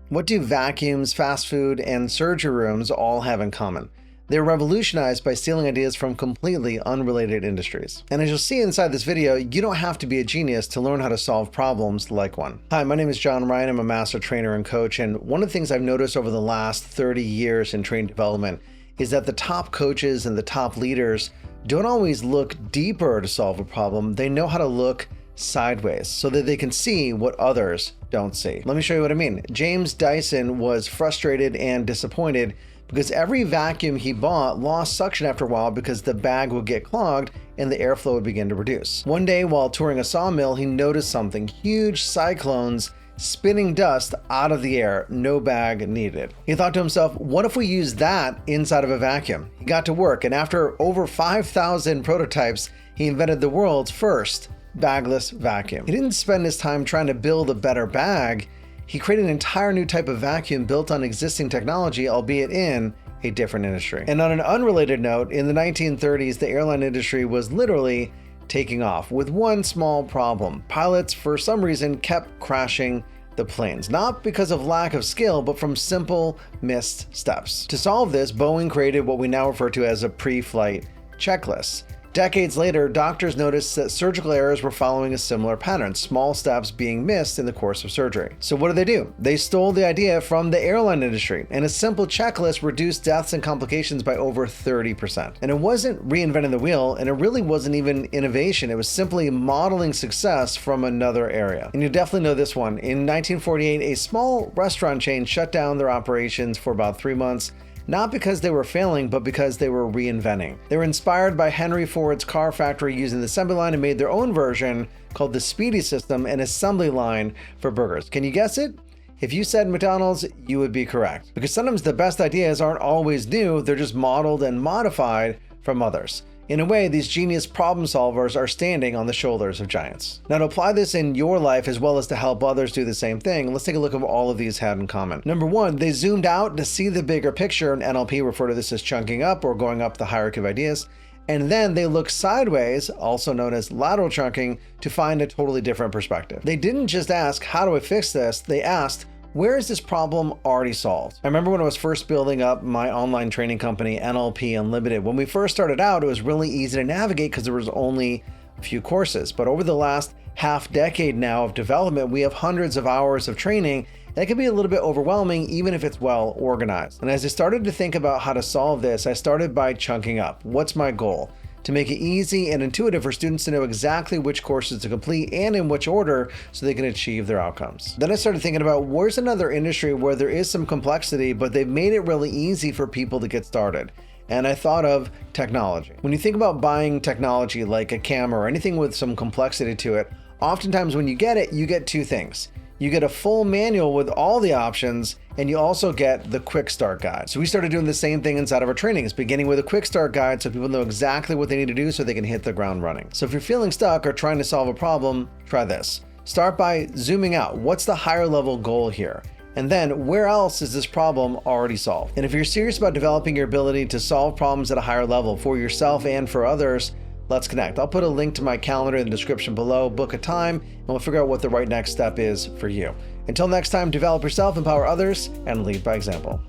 What do vacuums, fast food, and surgery rooms all have in common? They're revolutionized by stealing ideas from completely unrelated industries. And as you'll see inside this video, you don't have to be a genius to learn how to solve problems like one. Hi, my name is John Ryan. I'm a master trainer and coach. And one of the things I've noticed over the last 30 years in training development is that the top coaches and the top leaders don't always look deeper to solve a problem. They know how to look sideways so that they can see what others don't see. Let me show you what I mean. James Dyson was frustrated and disappointed because every vacuum he bought lost suction after a while because the bag would get clogged and the airflow would begin to reduce. One day while touring a sawmill, he noticed something: huge cyclones spinning dust out of the air, no bag needed. He thought to himself, what if we use that inside of a vacuum? He got to work, and after over 5,000 prototypes, he invented the world's first bagless vacuum. He didn't spend his time trying to build a better bag. He created an entire new type of vacuum built on existing technology, albeit in a different industry. And on an unrelated note, in the 1930s, the airline industry was literally taking off with one small problem. Pilots, for some reason, kept crashing the planes, not because of lack of skill, but from simple missed steps. To solve this, Boeing created what we now refer to as a pre-flight checklist. Decades later, doctors noticed that surgical errors were following a similar pattern, small steps being missed in the course of surgery. So what do? They stole the idea from the airline industry, and a simple checklist reduced deaths and complications by over 30%. And it wasn't reinventing the wheel, and it really wasn't even innovation. It was simply modeling success from another area. And you definitely know this one. In 1948, a small restaurant chain shut down their operations for about 3 months, not because they were failing, but because they were reinventing. They were inspired by Henry Ford's car factory using the assembly line and made their own version called the Speedy System, an assembly line for burgers. Can you guess it? If you said McDonald's, you would be correct. Because sometimes the best ideas aren't always new, they're just modeled and modified from others. In a way, these genius problem solvers are standing on the shoulders of giants. Now, to apply this in your life as well as to help others do the same thing, let's take a look at what all of these had in common. Number one, they zoomed out to see the bigger picture. In NLP, refer to this as chunking up or going up the hierarchy of ideas. And then they looked sideways, also known as lateral chunking, to find a totally different perspective. They didn't just ask, how do I fix this? They asked, where is this problem already solved? I remember when I was first building up my online training company, NLP Unlimited. When we first started out, it was really easy to navigate because there was only a few courses. But over the last half decade now of development, we have hundreds of hours of training. That can be a little bit overwhelming, even if it's well organized. And as I started to think about how to solve this, I started by chunking up. What's my goal? To make it easy and intuitive for students to know exactly which courses to complete and in which order so they can achieve their outcomes. Then I started thinking about where's another industry where there is some complexity, but they've made it really easy for people to get started. And I thought of technology. When you think about buying technology like a camera or anything with some complexity to it, oftentimes when you get it, you get two things. You get a full manual with all the options, and you also get the quick start guide. So we started doing the same thing inside of our trainings, beginning with a quick start guide so people know exactly what they need to do so they can hit the ground running. So if you're feeling stuck or trying to solve a problem, try this. Start by zooming out. What's the higher level goal here? And then where else is this problem already solved? And if you're serious about developing your ability to solve problems at a higher level for yourself and for others, let's connect. I'll put a link to my calendar in the description below. Book a time, and we'll figure out what the right next step is for you. Until next time, develop yourself, empower others, and lead by example.